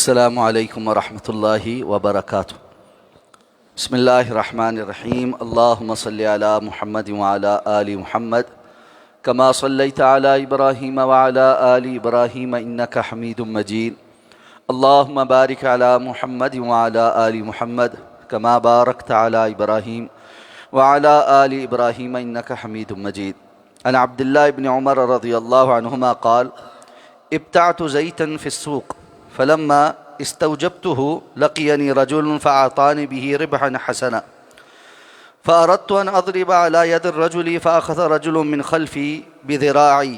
السلام علیکم ورحمۃ اللہ وبرکاتہ۔ بسم اللہ الرحمن الرحیم۔ اللہم صلی علی محمد وعلی آل محمد کما صلیت علی ابراہیم وعلی آل ابراہیم انک حمید مجید۔ اللہم بارک علی محمد وعلی آل محمد کما بارکت علی ابراہیم وعلی آل ابراہیم انک حمید مجید۔ عن عبداللہ بن عمر رضی اللہ عنہما قال ابتعت زیتا فی السوق فلما استوجبته لقيني رجل فأعطاني به ربحا حسنا فأردت أن أضرب على يد الرجل فأخذ رجل من خلفي بذراعي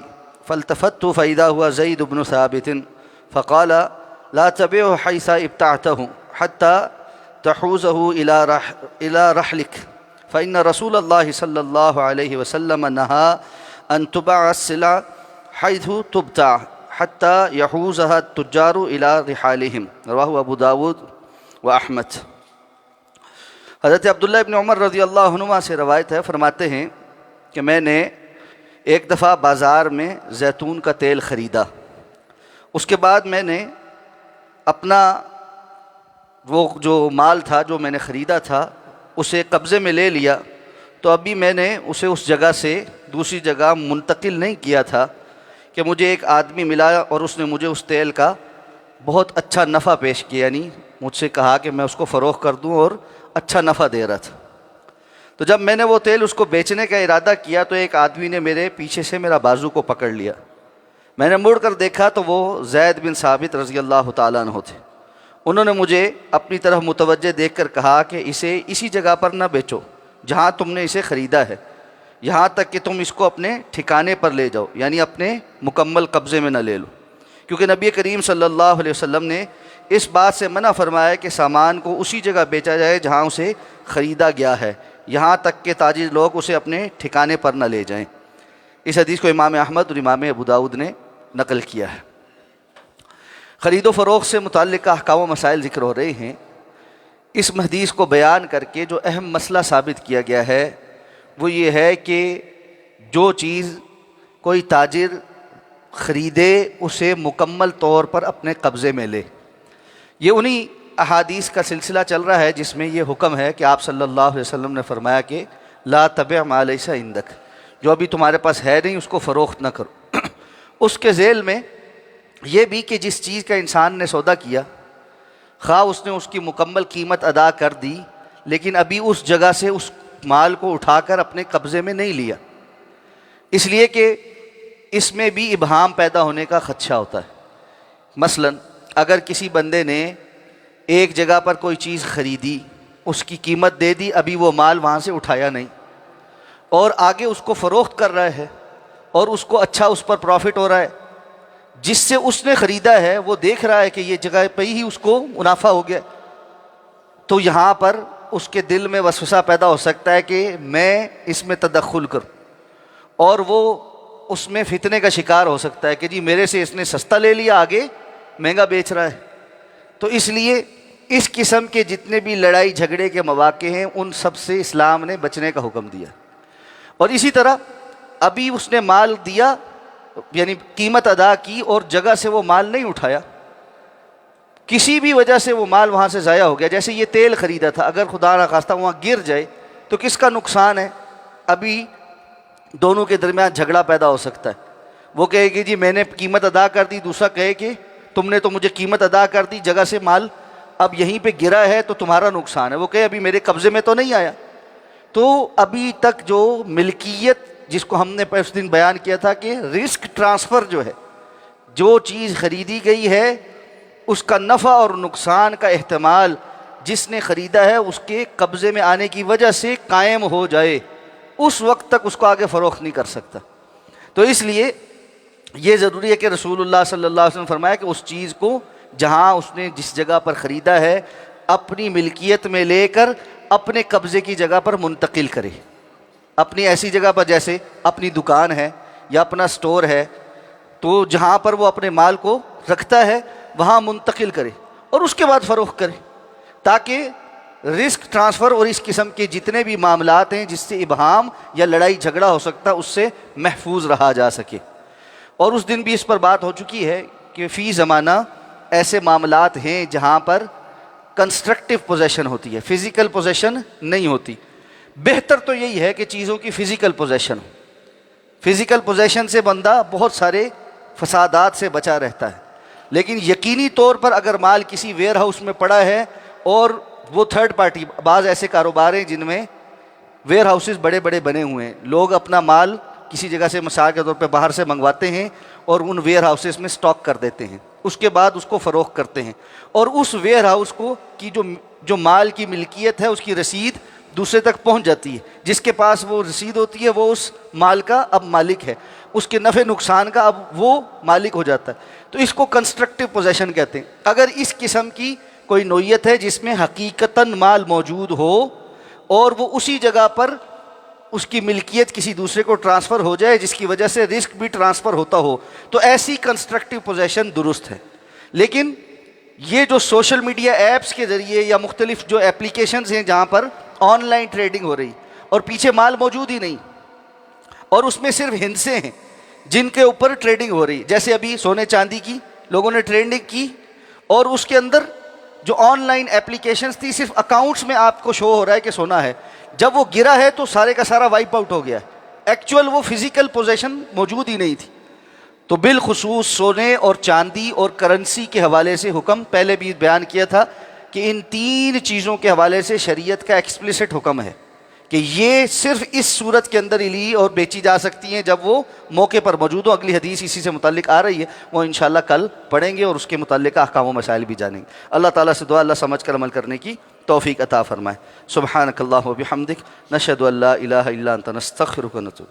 فالتفت فإذا هو زيد بن ثابت فقال لا تبعه حيث ابتعته حتى تحوزه إلى رحلك فإن رسول الله صلى الله عليه وسلم نهى أن تباع السلع حيث تبتاع حتى يحوزها التجار إلى رحالهم۔ رواه ابو داود و احمد۔ حضرت عبداللہ ابن عمر رضی اللہ عنہما سے روایت ہے، فرماتے ہیں کہ میں نے ایک دفعہ بازار میں زیتون کا تیل خریدا، اس کے بعد میں نے اپنا وہ جو مال تھا جو میں نے خریدا تھا اسے قبضے میں لے لیا، تو ابھی میں نے اسے اس جگہ سے دوسری جگہ منتقل نہیں کیا تھا کہ مجھے ایک آدمی ملا اور اس نے مجھے اس تیل کا بہت اچھا نفع پیش کیا، یعنی مجھ سے کہا کہ میں اس کو فروخت کر دوں اور اچھا نفع دے رہا تھا۔ تو جب میں نے وہ تیل اس کو بیچنے کا ارادہ کیا تو ایک آدمی نے میرے پیچھے سے میرا بازو کو پکڑ لیا۔ میں نے مڑ کر دیکھا تو وہ زید بن ثابت رضی اللہ تعالیٰ عنہ تھے۔ انہوں نے مجھے اپنی طرف متوجہ دیکھ کر کہا کہ اسے اسی جگہ پر نہ بیچو جہاں تم نے اسے خریدا ہے، یہاں تک کہ تم اس کو اپنے ٹھکانے پر لے جاؤ، یعنی اپنے مکمل قبضے میں نہ لے لو، کیونکہ نبی کریم صلی اللہ علیہ وسلم نے اس بات سے منع فرمایا کہ سامان کو اسی جگہ بیچا جائے جہاں اسے خریدا گیا ہے، یہاں تک کہ تاجر لوگ اسے اپنے ٹھکانے پر نہ لے جائیں۔ اس حدیث کو امام احمد اور امام ابو داود نے نقل کیا ہے۔ خرید و فروخت سے متعلق احکام و مسائل ذکر ہو رہے ہیں۔ اس حدیث کو بیان کر کے جو اہم مسئلہ ثابت کیا گیا ہے وہ یہ ہے کہ جو چیز کوئی تاجر خریدے اسے مکمل طور پر اپنے قبضے میں لے۔ یہ انہی احادیث کا سلسلہ چل رہا ہے جس میں یہ حکم ہے کہ آپ صلی اللہ علیہ وسلم نے فرمایا کہ لا تبع ما لیس عندک، جو ابھی تمہارے پاس ہے نہیں اس کو فروخت نہ کرو۔ اس کے ذیل میں یہ بھی کہ جس چیز کا انسان نے سودا کیا، خواہ اس نے اس کی مکمل قیمت ادا کر دی لیکن ابھی اس جگہ سے اس مال کو اٹھا کر اپنے قبضے میں نہیں لیا، اس لیے کہ اس میں بھی ابہام پیدا ہونے کا خدشہ ہوتا ہے۔ مثلا اگر کسی بندے نے ایک جگہ پر کوئی چیز خریدی، اس کی قیمت دے دی، ابھی وہ مال وہاں سے اٹھایا نہیں اور آگے اس کو فروخت کر رہا ہے اور اس کو اچھا اس پر پروفٹ ہو رہا ہے، جس سے اس نے خریدا ہے وہ دیکھ رہا ہے کہ یہ جگہ پہ ہی اس کو منافع ہو گیا، تو یہاں پر اس کے دل میں وسوسہ پیدا ہو سکتا ہے کہ میں اس میں تدخل کروں، اور وہ اس میں فتنے کا شکار ہو سکتا ہے کہ جی میرے سے اس نے سستا لے لیا، آگے مہنگا بیچ رہا ہے۔ تو اس لیے اس قسم کے جتنے بھی لڑائی جھگڑے کے مواقع ہیں ان سب سے اسلام نے بچنے کا حکم دیا۔ اور اسی طرح ابھی اس نے مال دیا، یعنی قیمت ادا کی اور جگہ سے وہ مال نہیں اٹھایا، کسی بھی وجہ سے وہ مال وہاں سے ضائع ہو گیا، جیسے یہ تیل خریدا تھا، اگر خدا نخواستہ وہاں گر جائے تو کس کا نقصان ہے؟ ابھی دونوں کے درمیان جھگڑا پیدا ہو سکتا ہے۔ وہ کہے کہ جی میں نے قیمت ادا کر دی، دوسرا کہے کہ تم نے تو مجھے قیمت ادا کر دی، جگہ سے مال اب یہیں پہ گرا ہے تو تمہارا نقصان ہے، وہ کہے ابھی میرے قبضے میں تو نہیں آیا۔ تو ابھی تک جو ملکیت، جس کو ہم نے اس دن بیان کیا تھا کہ رسک ٹرانسفر جو ہے، جو چیز خریدی گئی ہے اس کا نفع اور نقصان کا احتمال جس نے خریدا ہے اس کے قبضے میں آنے کی وجہ سے قائم ہو جائے، اس وقت تک اس کو آگے فروخت نہیں کر سکتا۔ تو اس لیے یہ ضروری ہے کہ رسول اللہ صلی اللہ علیہ وسلم فرمایا کہ اس چیز کو جہاں اس نے جس جگہ پر خریدا ہے اپنی ملکیت میں لے کر اپنے قبضے کی جگہ پر منتقل کرے، اپنی ایسی جگہ پر جیسے اپنی دکان ہے یا اپنا سٹور ہے، تو جہاں پر وہ اپنے مال کو رکھتا ہے وہاں منتقل کرے اور اس کے بعد فروخت کرے، تاکہ رسک ٹرانسفر اور اس قسم کے جتنے بھی معاملات ہیں جس سے ابہام یا لڑائی جھگڑا ہو سکتا ہے اس سے محفوظ رہا جا سکے۔ اور اس دن بھی اس پر بات ہو چکی ہے کہ فی زمانہ ایسے معاملات ہیں جہاں پر کنسٹرکٹیو پوزیشن ہوتی ہے، فزیکل پوزیشن نہیں ہوتی۔ بہتر تو یہی ہے کہ چیزوں کی فزیکل پوزیشن ہو۔ فزیکل پوزیشن سے بندہ بہت سارے فسادات سے بچا رہتا ہے، لیکن یقینی طور پر اگر مال کسی ویئر ہاؤس میں پڑا ہے اور وہ تھرڈ پارٹی، بعض ایسے کاروبار ہیں جن میں ویئر ہاؤسز بڑے بڑے بنے ہوئے ہیں، لوگ اپنا مال کسی جگہ سے مثال کے طور پہ باہر سے منگواتے ہیں اور ان ویئر ہاؤسز میں سٹاک کر دیتے ہیں، اس کے بعد اس کو فروخت کرتے ہیں، اور اس ویئر ہاؤس کو کی جو مال کی ملکیت ہے اس کی رسید دوسرے تک پہنچ جاتی ہے، جس کے پاس وہ رسید ہوتی ہے وہ اس مال کا اب مالک ہے، اس کے نفع نقصان کا اب وہ مالک ہو جاتا ہے۔ تو اس کو کنسٹرکٹیو پوزیشن کہتے ہیں۔ اگر اس قسم کی کوئی نوعیت ہے جس میں حقیقتاً مال موجود ہو اور وہ اسی جگہ پر اس کی ملکیت کسی دوسرے کو ٹرانسفر ہو جائے جس کی وجہ سے رسک بھی ٹرانسفر ہوتا ہو، تو ایسی کنسٹرکٹیو پوزیشن درست ہے۔ لیکن یہ جو سوشل میڈیا ایپس کے ذریعے یا مختلف جو اپلیکیشنز ہیں جہاں پر آن لائن ٹریڈنگ ہو رہی اور پیچھے مال موجود ہی نہیں، اور اس میں صرف ہندسے ہیں جن کے اوپر ٹریڈنگ ہو رہی، جیسے ابھی سونے چاندی کی لوگوں نے ٹریڈنگ کی اور اس کے اندر جو آن لائن اپلیکیشنز تھی صرف اکاؤنٹس میں آپ کو شو ہو رہا ہے کہ سونا ہے، جب وہ گرا ہے تو سارے کا سارا وائپ آؤٹ ہو گیا ہے، ایکچوئل وہ فزیکل پوزیشن موجود ہی نہیں تھی۔ تو بالخصوص سونے اور چاندی اور کرنسی کے حوالے سے حکم پہلے بھی بیان کیا تھا کہ ان تین چیزوں کے حوالے سے شریعت کا ایکسپلیسٹ حکم ہے کہ یہ صرف اس صورت کے اندر ہی لی اور بیچی جا سکتی ہیں جب وہ موقع پر موجود ہو۔ اگلی حدیث اسی سے متعلق آ رہی ہے، وہ انشاءاللہ کل پڑھیں گے اور اس کے متعلق احکام و مسائل بھی جانیں گے۔ اللہ تعالیٰ سے دعا اللہ سمجھ کر عمل کرنے کی توفیق عطا فرمائے۔ سبحانک اللہم و بحمدک، نشہد ان لا الہ الا انت، نستغفرک و نتوب۔